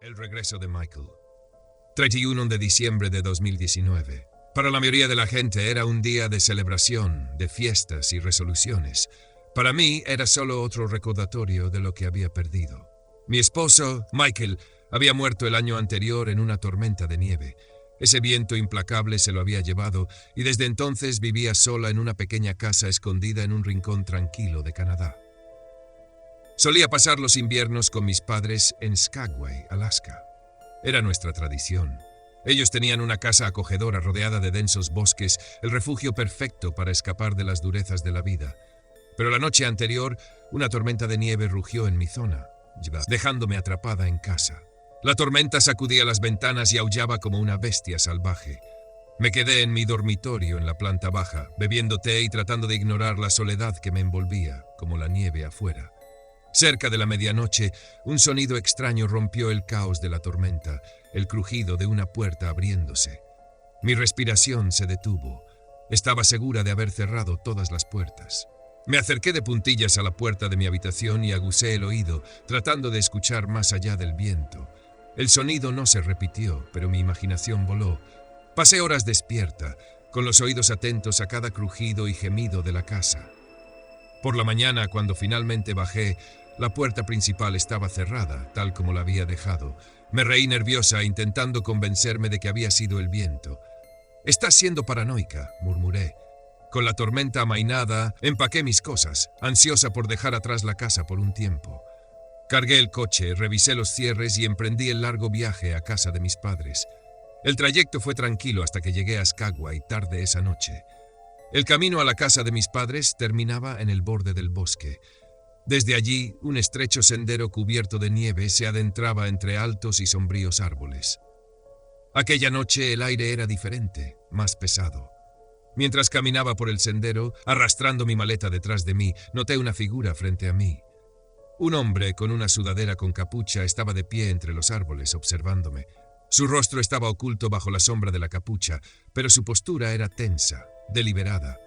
El regreso de Michael. 31 de diciembre de 2019. Para la mayoría de la gente era un día de celebración, de fiestas y resoluciones. Para mí era solo otro recordatorio de lo que había perdido. Mi esposo, Michael, había muerto el año anterior en una tormenta de nieve. Ese viento implacable se lo había llevado y desde entonces vivía sola en una pequeña casa escondida en un rincón tranquilo de Canadá. Solía pasar los inviernos con mis padres en Skagway, Alaska. Era nuestra tradición. Ellos tenían una casa acogedora rodeada de densos bosques, el refugio perfecto para escapar de las durezas de la vida. Pero la noche anterior, una tormenta de nieve rugió en mi zona, dejándome atrapada en casa. La tormenta sacudía las ventanas y aullaba como una bestia salvaje. Me quedé en mi dormitorio en la planta baja, bebiendo té y tratando de ignorar la soledad que me envolvía, como la nieve afuera. Cerca de la medianoche, un sonido extraño rompió el caos de la tormenta, el crujido de una puerta abriéndose. Mi respiración se detuvo. Estaba segura de haber cerrado todas las puertas. Me acerqué de puntillas a la puerta de mi habitación y aguzé el oído, tratando de escuchar más allá del viento. El sonido no se repitió, pero mi imaginación voló. Pasé horas despierta, con los oídos atentos a cada crujido y gemido de la casa. Por la mañana, cuando finalmente bajé, la puerta principal estaba cerrada, tal como la había dejado. Me reí nerviosa, intentando convencerme de que había sido el viento. «Estás siendo paranoica», murmuré. Con la tormenta amainada, empaqué mis cosas, ansiosa por dejar atrás la casa por un tiempo. Cargué el coche, revisé los cierres y emprendí el largo viaje a casa de mis padres. El trayecto fue tranquilo hasta que llegué a Skagway tarde esa noche. El camino a la casa de mis padres terminaba en el borde del bosque. Desde allí, un estrecho sendero cubierto de nieve se adentraba entre altos y sombríos árboles. Aquella noche el aire era diferente, más pesado. Mientras caminaba por el sendero, arrastrando mi maleta detrás de mí, noté una figura frente a mí. Un hombre con una sudadera con capucha estaba de pie entre los árboles, observándome. Su rostro estaba oculto bajo la sombra de la capucha, pero su postura era tensa, deliberada.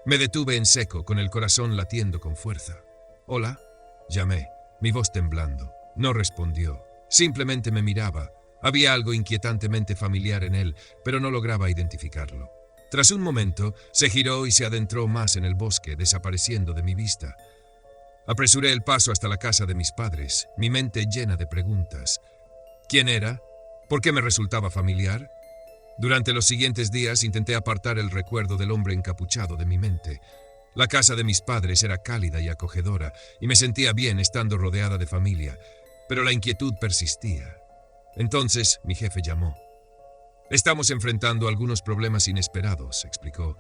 Me detuve en seco, con el corazón latiendo con fuerza. «Hola», llamé, mi voz temblando. No respondió. Simplemente me miraba. Había algo inquietantemente familiar en él, pero no lograba identificarlo. Tras un momento, se giró y se adentró más en el bosque, desapareciendo de mi vista. Apresuré el paso hasta la casa de mis padres, mi mente llena de preguntas. ¿Quién era? ¿Por qué me resultaba familiar? Durante los siguientes días intenté apartar el recuerdo del hombre encapuchado de mi mente. La casa de mis padres era cálida y acogedora, y me sentía bien estando rodeada de familia, pero la inquietud persistía. Entonces mi jefe llamó. «Estamos enfrentando algunos problemas inesperados», explicó.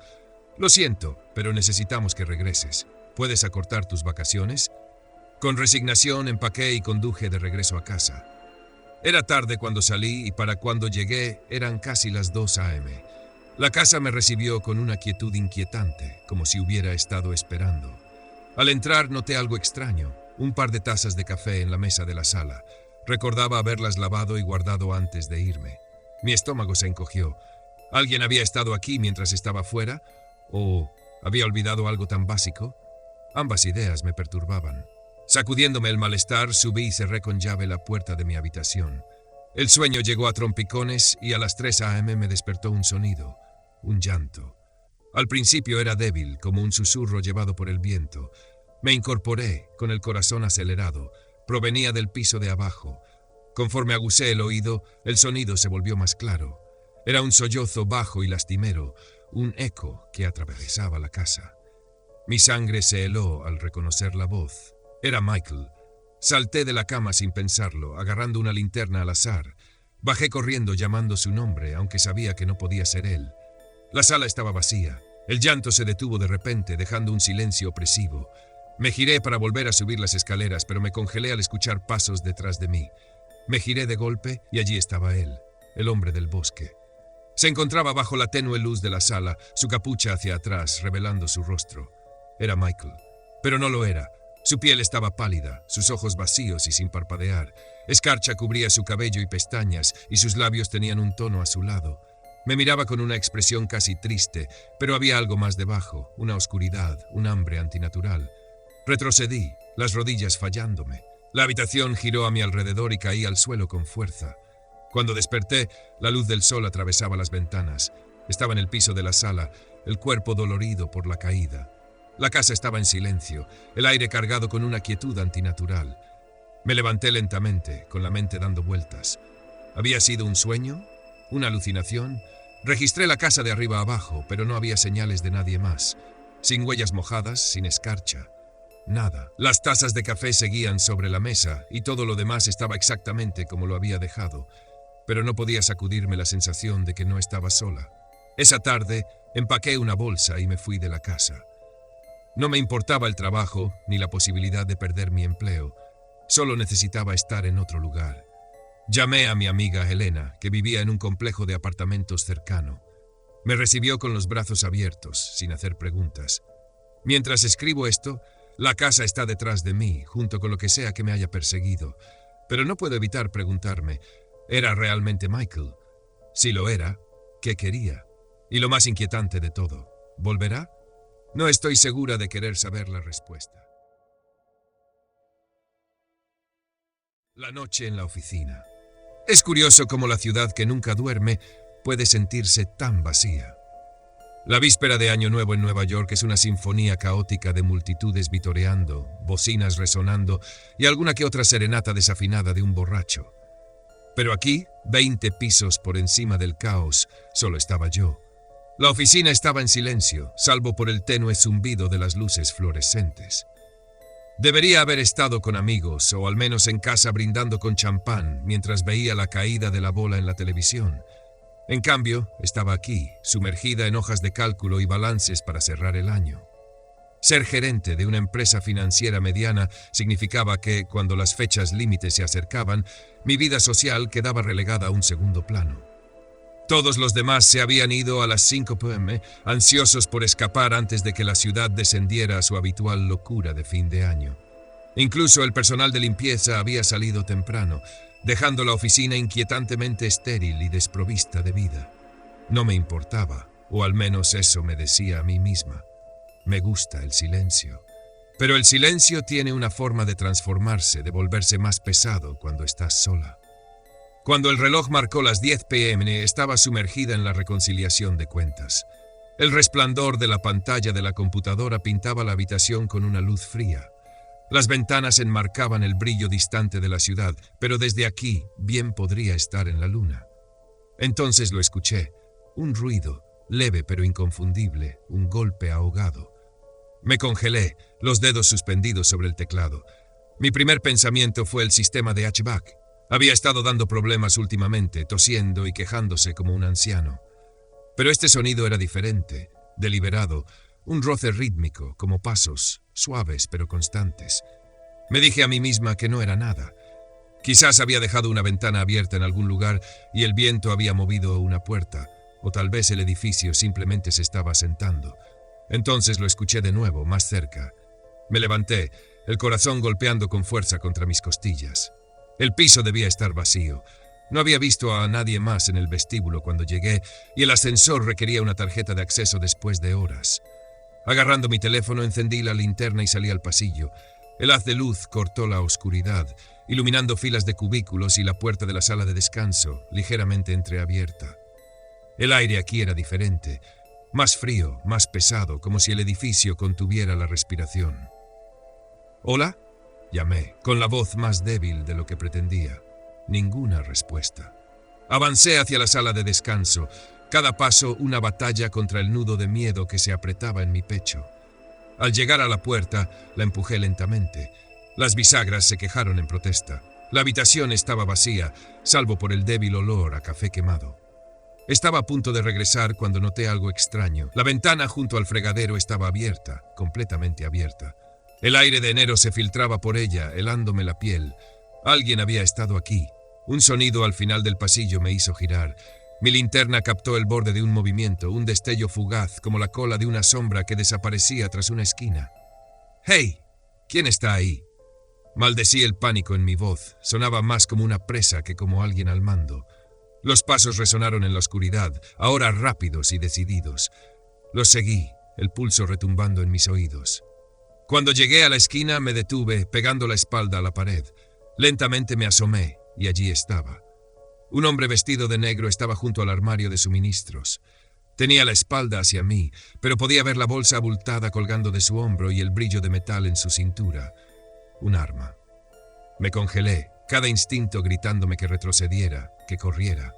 «Lo siento, pero necesitamos que regreses. ¿Puedes acortar tus vacaciones?» Con resignación empaqué y conduje de regreso a casa. Era tarde cuando salí y para cuando llegué eran casi las 2 a.m. La casa me recibió con una quietud inquietante, como si hubiera estado esperando. Al entrar noté algo extraño, un par de tazas de café en la mesa de la sala. Recordaba haberlas lavado y guardado antes de irme. Mi estómago se encogió. ¿Alguien había estado aquí mientras estaba fuera? ¿O había olvidado algo tan básico? Ambas ideas me perturbaban. Sacudiéndome el malestar, subí y cerré con llave la puerta de mi habitación. El sueño llegó a trompicones y a las 3 a.m. me despertó un sonido, un llanto. Al principio era débil, como un susurro llevado por el viento. Me incorporé, con el corazón acelerado. Provenía del piso de abajo. Conforme aguzé el oído, el sonido se volvió más claro. Era un sollozo bajo y lastimero, un eco que atravesaba la casa. Mi sangre se heló al reconocer la voz. Era Michael. Salté de la cama sin pensarlo, agarrando una linterna al azar. Bajé corriendo llamando su nombre, aunque sabía que no podía ser él. La sala estaba vacía. El llanto se detuvo de repente, dejando un silencio opresivo. Me giré para volver a subir las escaleras, pero me congelé al escuchar pasos detrás de mí. Me giré de golpe y allí estaba él, el hombre del bosque. Se encontraba bajo la tenue luz de la sala, su capucha hacia atrás, revelando su rostro. Era Michael, pero no lo era. Su piel estaba pálida, sus ojos vacíos y sin parpadear. Escarcha cubría su cabello y pestañas, y sus labios tenían un tono azulado. Me miraba con una expresión casi triste, pero había algo más debajo, una oscuridad, un hambre antinatural. Retrocedí, las rodillas fallándome. La habitación giró a mi alrededor y caí al suelo con fuerza. Cuando desperté, la luz del sol atravesaba las ventanas. Estaba en el piso de la sala, el cuerpo dolorido por la caída. La casa estaba en silencio, el aire cargado con una quietud antinatural. Me levanté lentamente, con la mente dando vueltas. ¿Había sido un sueño? ¿Una alucinación? Registré la casa de arriba abajo, pero no había señales de nadie más. Sin huellas mojadas, sin escarcha. Nada. Las tazas de café seguían sobre la mesa y todo lo demás estaba exactamente como lo había dejado, pero no podía sacudirme la sensación de que no estaba sola. Esa tarde empaqué una bolsa y me fui de la casa. No me importaba el trabajo ni la posibilidad de perder mi empleo. Solo necesitaba estar en otro lugar. Llamé a mi amiga Helena, que vivía en un complejo de apartamentos cercano. Me recibió con los brazos abiertos, sin hacer preguntas. Mientras escribo esto, la casa está detrás de mí, junto con lo que sea que me haya perseguido. Pero no puedo evitar preguntarme, ¿era realmente Michael? Si lo era, ¿qué quería? Y lo más inquietante de todo, ¿volverá? No estoy segura de querer saber la respuesta. La noche en la oficina. Es curioso cómo la ciudad que nunca duerme puede sentirse tan vacía. La víspera de Año Nuevo en Nueva York es una sinfonía caótica de multitudes vitoreando, bocinas resonando y alguna que otra serenata desafinada de un borracho. Pero aquí, 20 pisos por encima del caos, solo estaba yo. La oficina estaba en silencio, salvo por el tenue zumbido de las luces fluorescentes. Debería haber estado con amigos, o al menos en casa brindando con champán, mientras veía la caída de la bola en la televisión. En cambio, estaba aquí, sumergida en hojas de cálculo y balances para cerrar el año. Ser gerente de una empresa financiera mediana significaba que, cuando las fechas límites se acercaban, mi vida social quedaba relegada a un segundo plano. Todos los demás se habían ido a las 5 p.m., ansiosos por escapar antes de que la ciudad descendiera a su habitual locura de fin de año. Incluso el personal de limpieza había salido temprano, dejando la oficina inquietantemente estéril y desprovista de vida. No me importaba, o al menos eso me decía a mí misma. Me gusta el silencio. Pero el silencio tiene una forma de transformarse, de volverse más pesado cuando estás sola. Cuando el reloj marcó las 10 p.m., estaba sumergida en la reconciliación de cuentas. El resplandor de la pantalla de la computadora pintaba la habitación con una luz fría. Las ventanas enmarcaban el brillo distante de la ciudad, pero desde aquí bien podría estar en la luna. Entonces lo escuché, un ruido, leve pero inconfundible, un golpe ahogado. Me congelé, los dedos suspendidos sobre el teclado. Mi primer pensamiento fue el sistema de HVAC. Había estado dando problemas últimamente, tosiendo y quejándose como un anciano. Pero este sonido era diferente, deliberado, un roce rítmico, como pasos, suaves pero constantes. Me dije a mí misma que no era nada. Quizás había dejado una ventana abierta en algún lugar y el viento había movido una puerta, o tal vez el edificio simplemente se estaba asentando. Entonces lo escuché de nuevo, más cerca. Me levanté, el corazón golpeando con fuerza contra mis costillas. El piso debía estar vacío. No había visto a nadie más en el vestíbulo cuando llegué y el ascensor requería una tarjeta de acceso después de horas. Agarrando mi teléfono, encendí la linterna y salí al pasillo. El haz de luz cortó la oscuridad, iluminando filas de cubículos y la puerta de la sala de descanso, ligeramente entreabierta. El aire aquí era diferente, más frío, más pesado, como si el edificio contuviera la respiración. ¿Hola? Llamé, con la voz más débil de lo que pretendía. Ninguna respuesta. Avancé hacia la sala de descanso, cada paso una batalla contra el nudo de miedo que se apretaba en mi pecho. Al llegar a la puerta, la empujé lentamente. Las bisagras se quejaron en protesta. La habitación estaba vacía, salvo por el débil olor a café quemado. Estaba a punto de regresar cuando noté algo extraño. La ventana junto al fregadero estaba abierta, completamente abierta. El aire de enero se filtraba por ella, helándome la piel. Alguien había estado aquí. Un sonido al final del pasillo me hizo girar. Mi linterna captó el borde de un movimiento, un destello fugaz, como la cola de una sombra que desaparecía tras una esquina. ¡Hey! ¿Quién está ahí? Maldecí el pánico en mi voz. Sonaba más como una presa que como alguien al mando. Los pasos resonaron en la oscuridad, ahora rápidos y decididos. Los seguí, el pulso retumbando en mis oídos. Cuando llegué a la esquina me detuve, pegando la espalda a la pared. Lentamente me asomé, y allí estaba. Un hombre vestido de negro estaba junto al armario de suministros. Tenía la espalda hacia mí, pero podía ver la bolsa abultada colgando de su hombro y el brillo de metal en su cintura. Un arma. Me congelé, cada instinto gritándome que retrocediera, que corriera.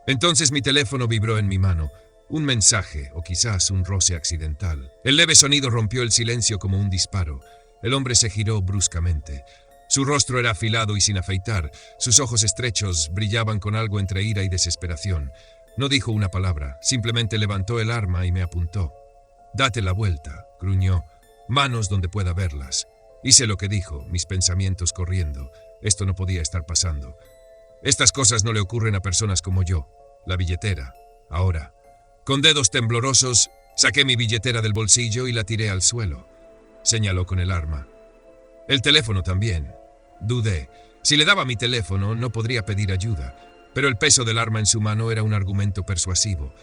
Entonces mi teléfono vibró en mi mano. Un mensaje, o quizás un roce accidental. El leve sonido rompió el silencio como un disparo. El hombre se giró bruscamente. Su rostro era afilado y sin afeitar. Sus ojos estrechos brillaban con algo entre ira y desesperación. No dijo una palabra, simplemente levantó el arma y me apuntó. «Date la vuelta», gruñó. «Manos donde pueda verlas». Hice lo que dijo, mis pensamientos corriendo. Esto no podía estar pasando. Estas cosas no le ocurren a personas como yo. La billetera. Ahora. Con dedos temblorosos, saqué mi billetera del bolsillo y la tiré al suelo. Señaló con el arma. El teléfono también. Dudé. Si le daba mi teléfono, no podría pedir ayuda, pero el peso del arma en su mano era un argumento persuasivo.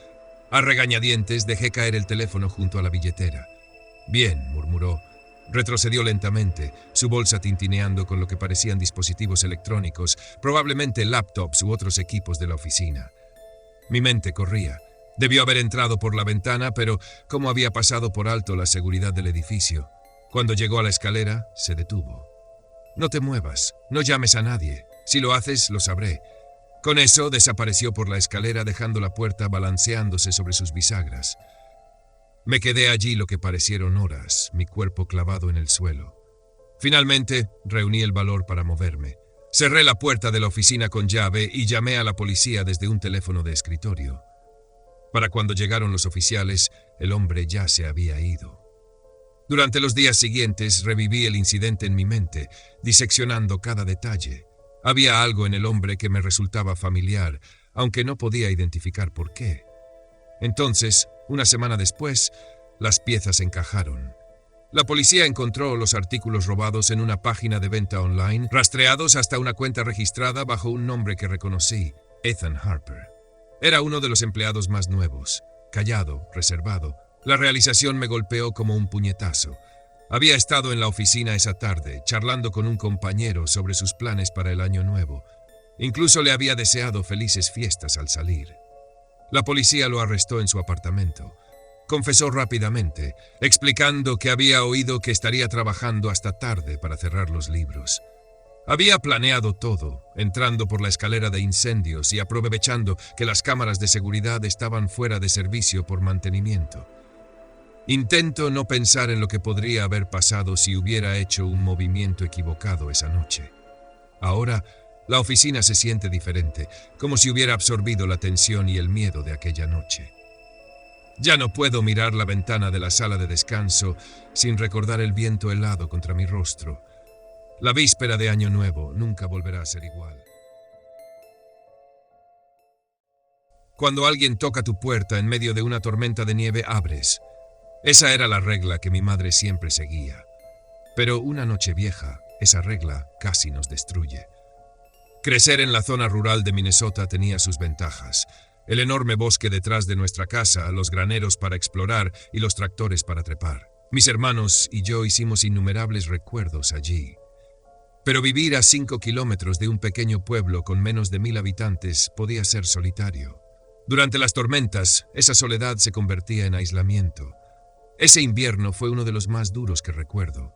A regañadientes dejé caer el teléfono junto a la billetera. «Bien», murmuró. Retrocedió lentamente, su bolsa tintineando con lo que parecían dispositivos electrónicos, probablemente laptops u otros equipos de la oficina. Mi mente corría. Debió haber entrado por la ventana, pero ¿cómo había pasado por alto la seguridad del edificio? Cuando llegó a la escalera, se detuvo. «No te muevas, no llames a nadie. Si lo haces, lo sabré». Con eso, desapareció por la escalera dejando la puerta balanceándose sobre sus bisagras. Me quedé allí lo que parecieron horas, mi cuerpo clavado en el suelo. Finalmente, reuní el valor para moverme. Cerré la puerta de la oficina con llave y llamé a la policía desde un teléfono de escritorio. Para cuando llegaron los oficiales, el hombre ya se había ido. Durante los días siguientes reviví el incidente en mi mente, diseccionando cada detalle. Había algo en el hombre que me resultaba familiar, aunque no podía identificar por qué. Entonces, una semana después, las piezas encajaron. La policía encontró los artículos robados en una página de venta online, rastreados hasta una cuenta registrada bajo un nombre que reconocí, Ethan Harper. Era uno de los empleados más nuevos, callado, reservado. La realización me golpeó como un puñetazo. Había estado en la oficina esa tarde, charlando con un compañero sobre sus planes para el año nuevo. Incluso le había deseado felices fiestas al salir. La policía lo arrestó en su apartamento. Confesó rápidamente, explicando que había oído que estaría trabajando hasta tarde para cerrar los libros. Había planeado todo, entrando por la escalera de incendios y aprovechando que las cámaras de seguridad estaban fuera de servicio por mantenimiento. Intento no pensar en lo que podría haber pasado si hubiera hecho un movimiento equivocado esa noche. Ahora, la oficina se siente diferente, como si hubiera absorbido la tensión y el miedo de aquella noche. Ya no puedo mirar la ventana de la sala de descanso sin recordar el viento helado contra mi rostro. La víspera de Año Nuevo nunca volverá a ser igual. Cuando alguien toca tu puerta en medio de una tormenta de nieve, abres. Esa era la regla que mi madre siempre seguía. Pero una noche vieja, esa regla casi nos destruye. Crecer en la zona rural de Minnesota tenía sus ventajas. El enorme bosque detrás de nuestra casa, los graneros para explorar y los tractores para trepar. Mis hermanos y yo hicimos innumerables recuerdos allí. Pero vivir a 5 kilómetros de un pequeño pueblo con menos de 1000 habitantes podía ser solitario. Durante las tormentas, esa soledad se convertía en aislamiento. Ese invierno fue uno de los más duros que recuerdo.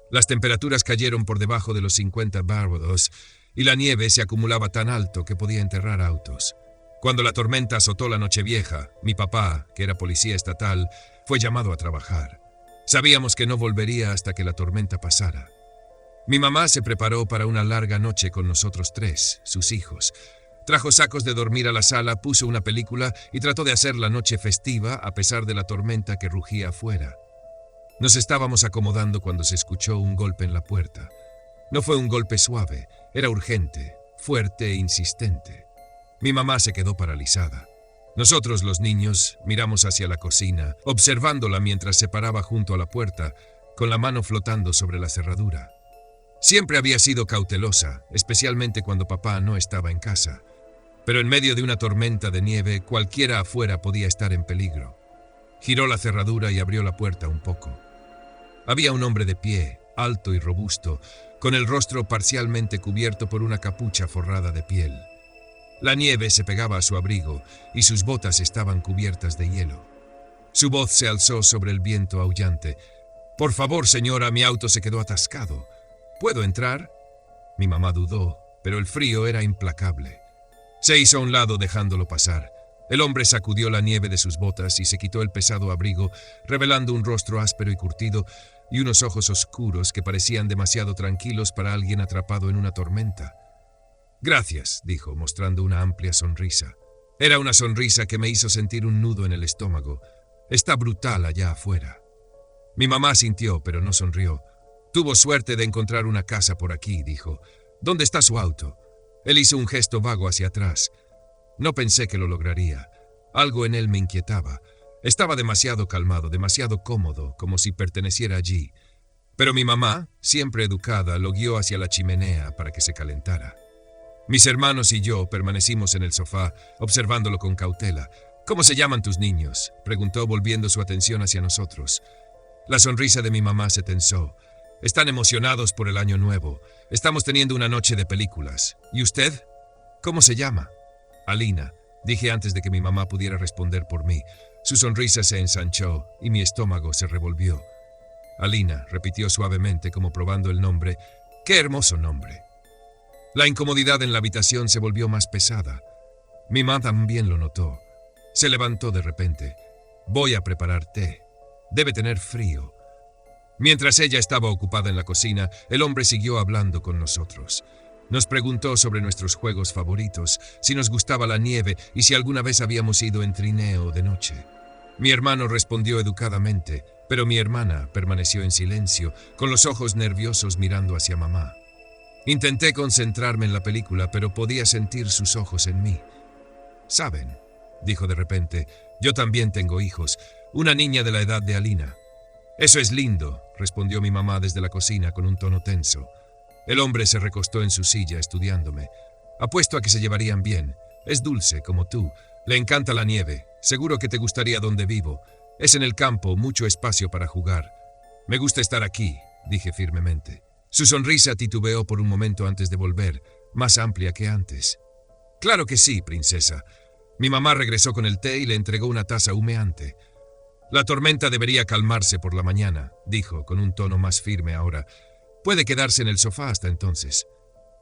Las temperaturas cayeron por debajo de los 50 grados y la nieve se acumulaba tan alto que podía enterrar autos. Cuando la tormenta azotó la Nochevieja, mi papá, que era policía estatal, fue llamado a trabajar. Sabíamos que no volvería hasta que la tormenta pasara. Mi mamá se preparó para una larga noche con nosotros tres, sus hijos. Trajo sacos de dormir a la sala, puso una película y trató de hacer la noche festiva a pesar de la tormenta que rugía afuera. Nos estábamos acomodando cuando se escuchó un golpe en la puerta. No fue un golpe suave, era urgente, fuerte e insistente. Mi mamá se quedó paralizada. Nosotros, los niños, miramos hacia la cocina, observándola mientras se paraba junto a la puerta, con la mano flotando sobre la cerradura. Siempre había sido cautelosa, especialmente cuando papá no estaba en casa. Pero en medio de una tormenta de nieve, cualquiera afuera podía estar en peligro. Giró la cerradura y abrió la puerta un poco. Había un hombre de pie, alto y robusto, con el rostro parcialmente cubierto por una capucha forrada de piel. La nieve se pegaba a su abrigo y sus botas estaban cubiertas de hielo. Su voz se alzó sobre el viento aullante. «Por favor, señora, mi auto se quedó atascado. ¿Puedo entrar?» Mi mamá dudó, pero el frío era implacable. Se hizo a un lado dejándolo pasar. El hombre sacudió la nieve de sus botas y se quitó el pesado abrigo, revelando un rostro áspero y curtido y unos ojos oscuros que parecían demasiado tranquilos para alguien atrapado en una tormenta. «Gracias», dijo, mostrando una amplia sonrisa. Era una sonrisa que me hizo sentir un nudo en el estómago. «Está brutal allá afuera». Mi mamá sintió, pero no sonrió. «Tuvo suerte de encontrar una casa por aquí», dijo. «¿Dónde está su auto?» Él hizo un gesto vago hacia atrás. No pensé que lo lograría. Algo en él me inquietaba. Estaba demasiado calmado, demasiado cómodo, como si perteneciera allí. Pero mi mamá, siempre educada, lo guió hacia la chimenea para que se calentara. Mis hermanos y yo permanecimos en el sofá, observándolo con cautela. «¿Cómo se llaman tus niños?», preguntó, volviendo su atención hacia nosotros. La sonrisa de mi mamá se tensó. «Están emocionados por el año nuevo. Estamos teniendo una noche de películas. ¿Y usted? ¿Cómo se llama?» «Alina», dije antes de que mi mamá pudiera responder por mí. Su sonrisa se ensanchó y mi estómago se revolvió. «Alina», repitió suavemente como probando el nombre. «Qué hermoso nombre». La incomodidad en la habitación se volvió más pesada. Mi mamá también lo notó. Se levantó de repente. «Voy a preparar té. Debe tener frío». Mientras ella estaba ocupada en la cocina, el hombre siguió hablando con nosotros. Nos preguntó sobre nuestros juegos favoritos, si nos gustaba la nieve y si alguna vez habíamos ido en trineo de noche. Mi hermano respondió educadamente, pero mi hermana permaneció en silencio, con los ojos nerviosos mirando hacia mamá. Intenté concentrarme en la película, pero podía sentir sus ojos en mí. «¿Saben?», dijo de repente, «yo también tengo hijos, una niña de la edad de Alina». «Eso es lindo», respondió mi mamá desde la cocina con un tono tenso. El hombre se recostó en su silla estudiándome. «Apuesto a que se llevarían bien. Es dulce, como tú. Le encanta la nieve. Seguro que te gustaría donde vivo. Es en el campo, mucho espacio para jugar». «Me gusta estar aquí», dije firmemente. Su sonrisa titubeó por un momento antes de volver, más amplia que antes. «Claro que sí, princesa». Mi mamá regresó con el té y le entregó una taza humeante. «La tormenta debería calmarse por la mañana», dijo, con un tono más firme ahora. «Puede quedarse en el sofá hasta entonces».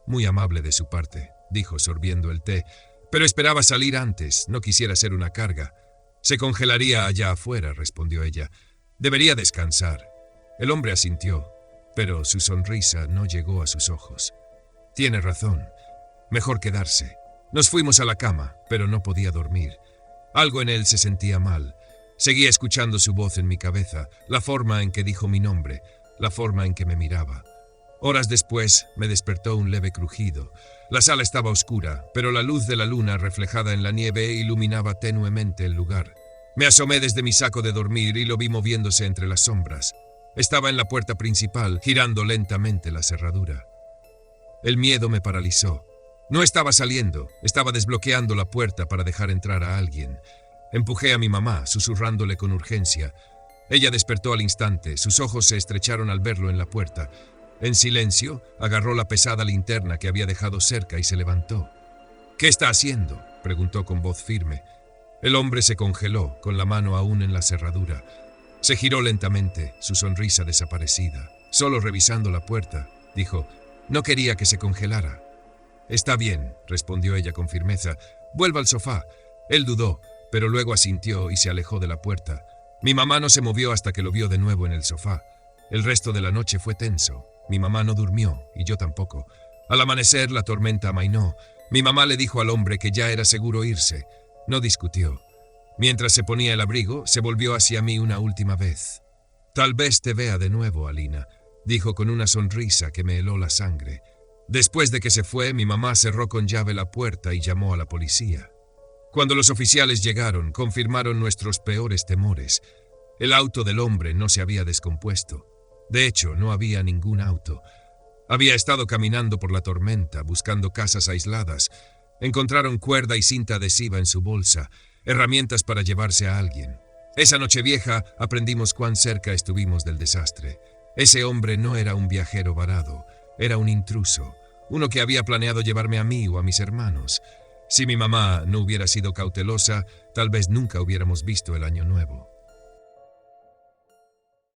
«Muy amable de su parte», dijo, sorbiendo el té. «Pero esperaba salir antes, no quisiera ser una carga». «Se congelaría allá afuera», respondió ella. «Debería descansar». El hombre asintió, pero su sonrisa no llegó a sus ojos. «Tiene razón. Mejor quedarse». Nos fuimos a la cama, pero no podía dormir. Algo en él se sentía mal. Seguía escuchando su voz en mi cabeza, la forma en que dijo mi nombre, la forma en que me miraba. Horas después me despertó un leve crujido. La sala estaba oscura, pero la luz de la luna reflejada en la nieve iluminaba tenuemente el lugar. Me asomé desde mi saco de dormir y lo vi moviéndose entre las sombras. Estaba en la puerta principal, girando lentamente la cerradura. El miedo me paralizó. No estaba saliendo, estaba desbloqueando la puerta para dejar entrar a alguien. Empujé a mi mamá, susurrándole con urgencia. Ella despertó al instante, sus ojos se estrecharon al verlo en la puerta. En silencio, agarró la pesada linterna que había dejado cerca y se levantó. «¿Qué está haciendo?», preguntó con voz firme. El hombre se congeló, con la mano aún en la cerradura. Se giró lentamente, su sonrisa desaparecida. «Solo revisando la puerta», dijo. «No quería que se congelara». «Está bien», respondió ella con firmeza. «Vuelva al sofá». Él dudó, pero luego asintió y se alejó de la puerta. Mi mamá no se movió hasta que lo vio de nuevo en el sofá. El resto de la noche fue tenso. Mi mamá no durmió, y yo tampoco. Al amanecer, la tormenta amainó. Mi mamá le dijo al hombre que ya era seguro irse. No discutió. Mientras se ponía el abrigo, se volvió hacia mí una última vez. «Tal vez te vea de nuevo, Alina», dijo con una sonrisa que me heló la sangre. Después de que se fue, mi mamá cerró con llave la puerta y llamó a la policía. Cuando los oficiales llegaron, confirmaron nuestros peores temores. El auto del hombre no se había descompuesto. De hecho, no había ningún auto. Había estado caminando por la tormenta, buscando casas aisladas. Encontraron cuerda y cinta adhesiva en su bolsa, herramientas para llevarse a alguien. Esa Nochevieja aprendimos cuán cerca estuvimos del desastre. Ese hombre no era un viajero varado. Era un intruso, uno que había planeado llevarme a mí o a mis hermanos. Si mi mamá no hubiera sido cautelosa, tal vez nunca hubiéramos visto el Año Nuevo.